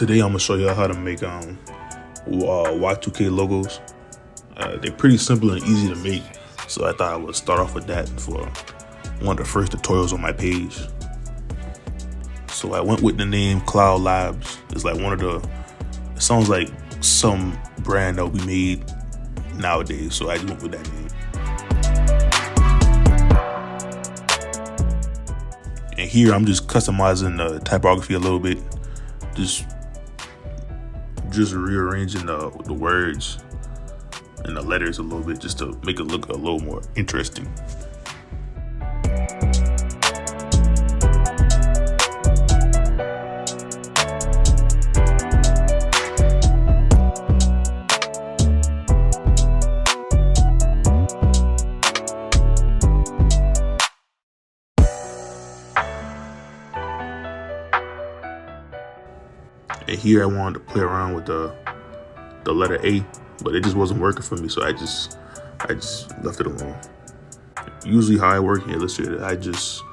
Today I'm gonna show you how to make Y2K logos. They're pretty simple and easy to make, so I thought I would start off with that for one of the first tutorials on my page. So I went with the name Cloud Labs. It's like it sounds like some brand that will be made nowadays, so I just went with that name. And here I'm just customizing the typography a little bit, just rearranging the words and the letters a little bit, just to make it look a little more interesting. And here I wanted to play around with the letter A, but it just wasn't working for me, so I just left it alone. Usually how I work in Illustrator, I just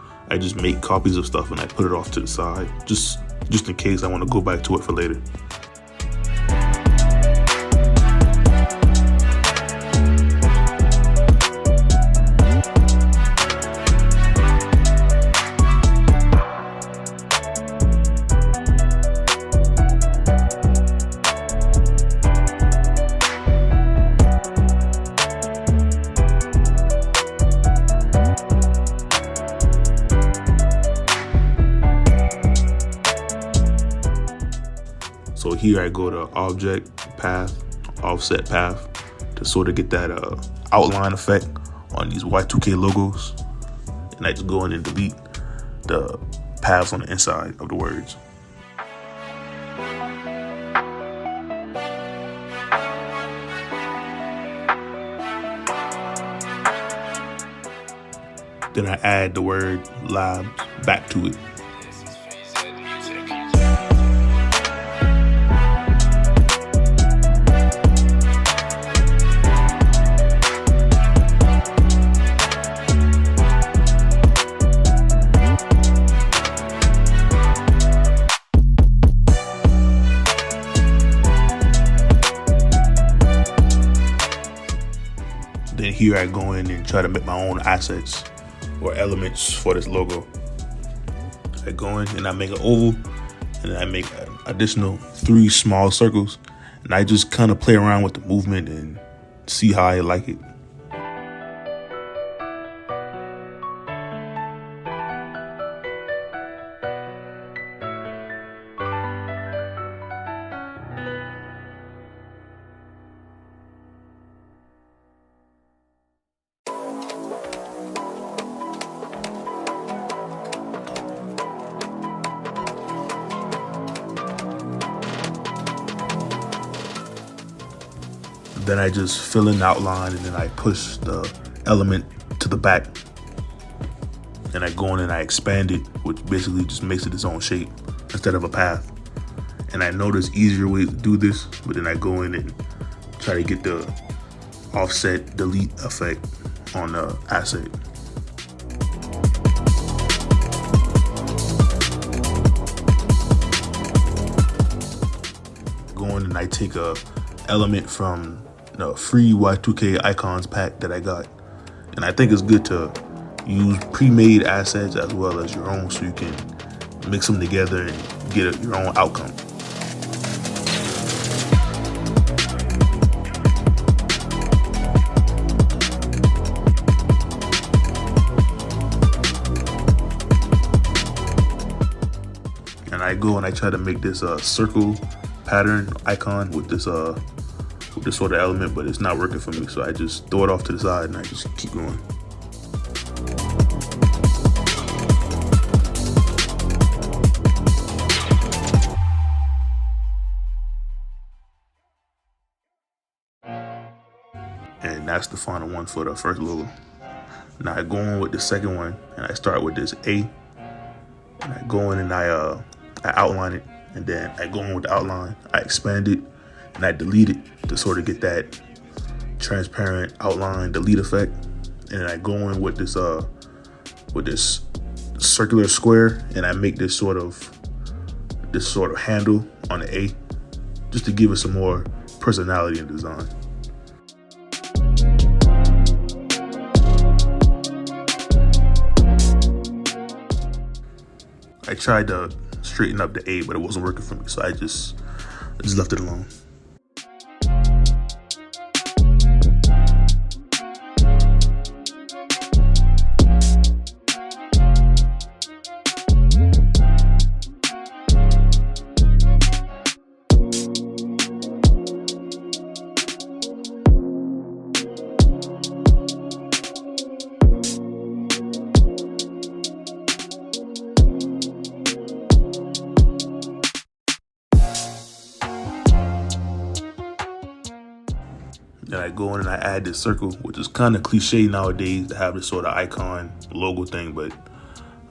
make copies of stuff and I put it off to the side, just in case I want to go back to it for later. So here I go to object, path, offset path to sort of get that outline effect on these Y2K logos. And I just go in and delete the paths on the inside of the words. Then I add the word labs back to it. Then here I go in and try to make my own assets or elements for this logo. I go in and I make an oval, and I make an additional 3 small circles, and I just kind of play around with the movement and see how I like it. Then I just fill in the outline, and then I push the element to the back. And I go in and I expand it, which basically just makes it its own shape instead of a path. And I know there's easier ways to do this, but then I go in and try to get the offset delete effect on the asset. Go in and I take a element from the free Y2K icons pack that I got, and I think it's good to use pre-made assets as well as your own, so you can mix them together and get your own outcome. And I go and I try to make this circle pattern icon with this sort of element, but it's not working for me, so I just throw it off to the side and I just keep going. And that's the final one for the first logo. Now I go in with the second one, and I start with this A, and I go in and I outline it, and then I go in with the outline, I expand it, and I delete it to sort of get that transparent outline delete effect. And I go in with this circular square, and I make this sort of handle on the A, just to give it some more personality and design. I tried to straighten up the A, but it wasn't working for me, so I just left it alone. Then I go in and I add this circle, which is kind of cliche nowadays to have this sort of icon logo thing, but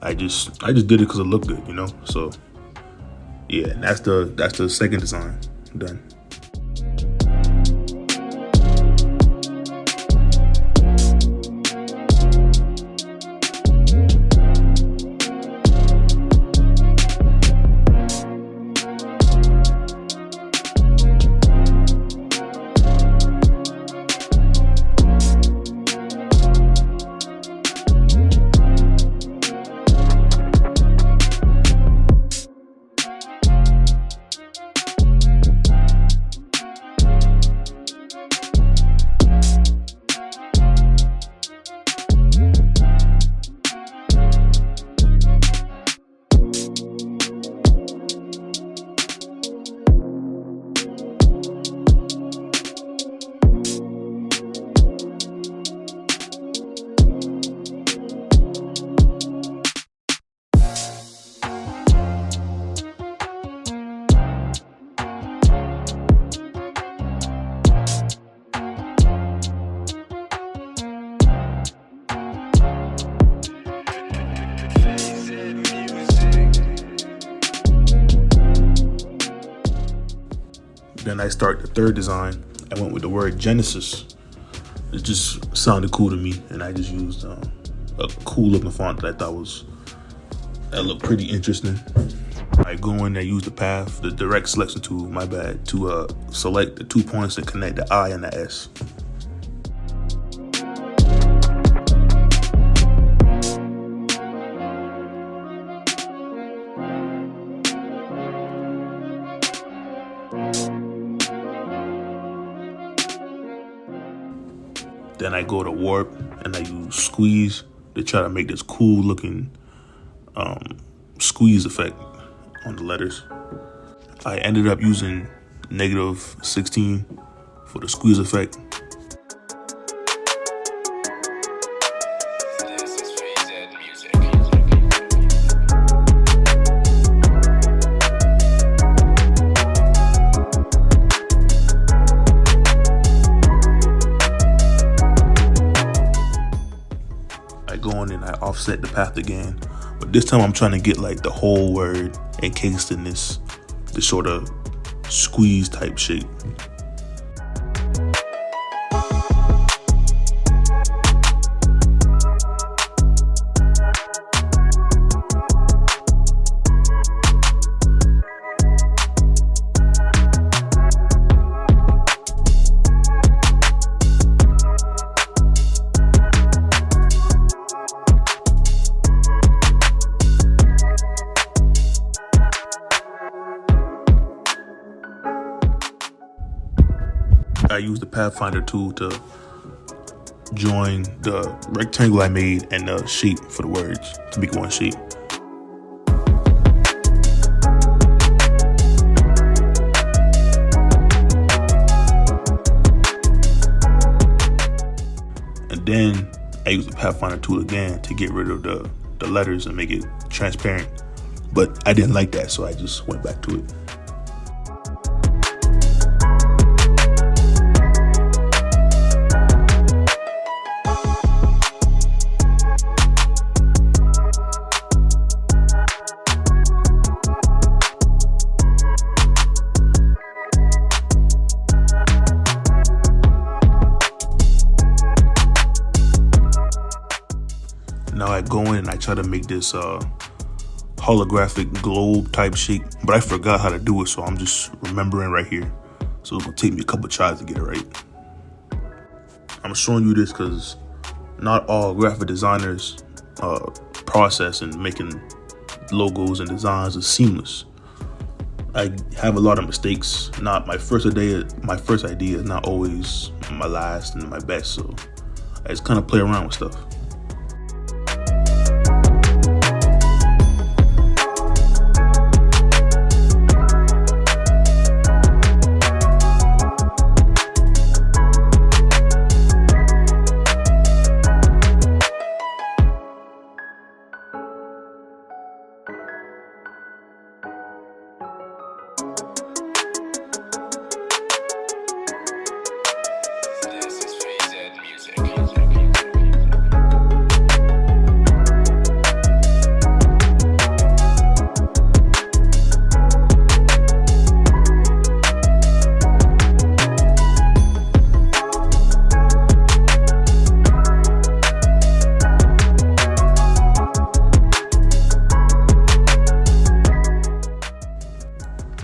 I just did it because it looked good, you know. So yeah, and that's the second design done. Then I start the third design. I went with the word Genesis. It just sounded cool to me, and I just used a cool looking font that I thought looked pretty interesting. I go in and I use the path, the direct selection tool, to select the 2 points that connect the I and the S. Then I go to warp and I use squeeze to try to make this cool looking squeeze effect on the letters. I ended up using -16 for the squeeze effect. Go in and I offset the path again, but this time I'm trying to get like the whole word encased in this sort of squeeze type shape. I used the Pathfinder tool to join the rectangle I made and the shape for the words to make one shape. And then I used the Pathfinder tool again to get rid of the letters and make it transparent. But I didn't like that, so I just went back to it. Now I go in and I try to make this holographic globe type shape, but I forgot how to do it, so I'm just remembering right here. So it's gonna take me a couple tries to get it right. I'm showing you this because not all graphic designers process and making logos and designs is seamless. I have a lot of mistakes. Not my first idea is not always my last and my best, so I just kind of play around with stuff.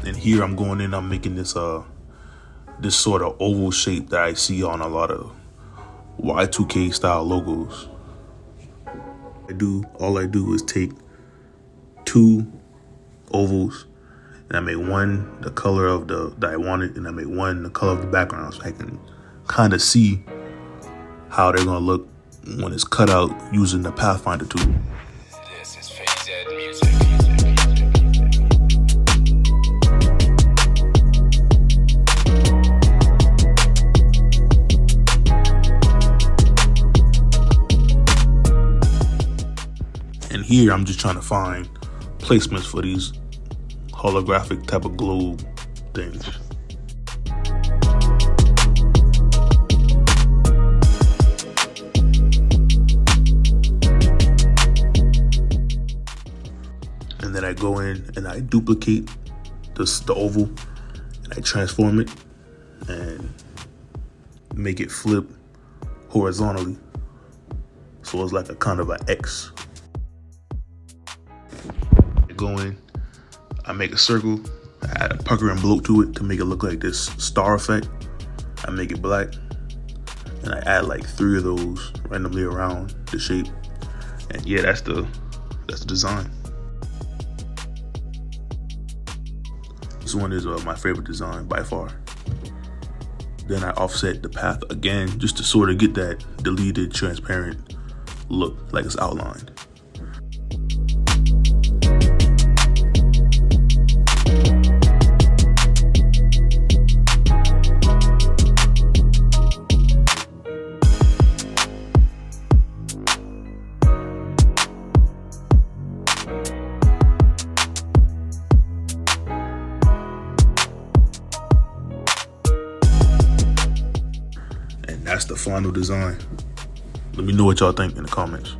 And here I'm going in, I'm making this this sort of oval shape that I see on a lot of Y2K style logos. All I do is take two ovals and I make one the color of that I wanted, and I make one the color of the background, so I can kind of see how they're gonna look when it's cut out using the Pathfinder tool. This is music. And here I'm just trying to find placements for these holographic type of globe things. And then I go in and I duplicate the oval and I transform it and make it flip horizontally, so it's like a kind of an X. I go in, I make a circle, I add a pucker and bloat to it to make it look like this star effect. I make it black, and I add like 3 of those randomly around the shape. And yeah, that's the design. This one is my favorite design by far. Then I offset the path again just to sort of get that deleted transparent look, like it's outlined. That's the final design. Let me know what y'all think in the comments.